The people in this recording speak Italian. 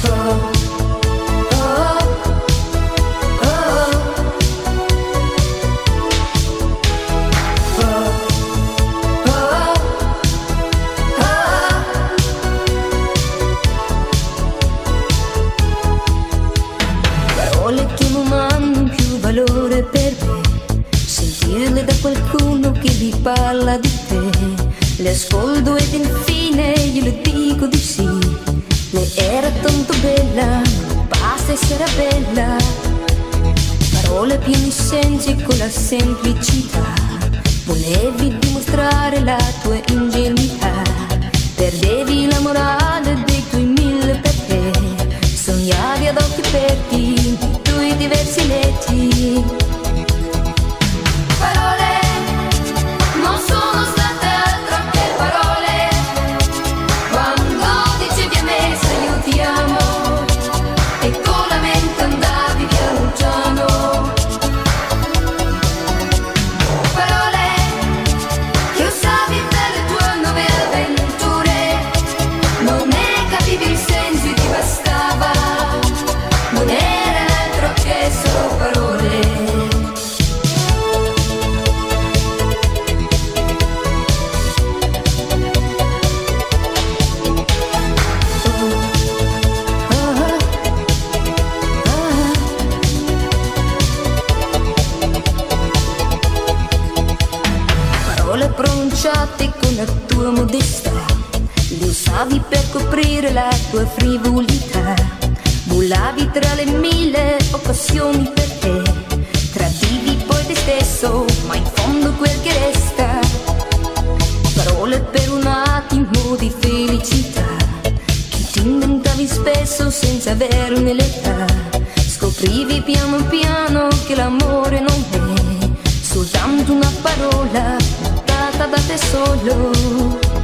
Oh, oh, oh, parole che non hanno più valore per me, sentirle da qualcuno che vi parla di te. Le ascolto ed infine io le dico di sì. Lei era tanto bella, basta essere bella. Parole piene di sensi con la semplicità. Volevi dimostrare la tua ingenuità. Perdevi la morale dei tuoi mille perché. Sognavi ad occhi aperti i tuoi diversi letti. Parole non sono state altro che parole. Quando dicevi a me se io ti amo e con la mente andavi piano piano. Parole che usavi per le tue nuove avventure. Non ne capivi il senso e ti bastava. Non era altro che solo parole. Parole pronunciate con la tua modestà, le usavi per coprire la tua frivolità. Volavi tra le mille occasioni per te, tradivi poi te stesso, ma in fondo quel che resta. Parole per un attimo di felicità, che ti inventavi spesso senza averne l'età. Scoprivi piano piano che l'amore non è soltanto una parola buttata da te solo.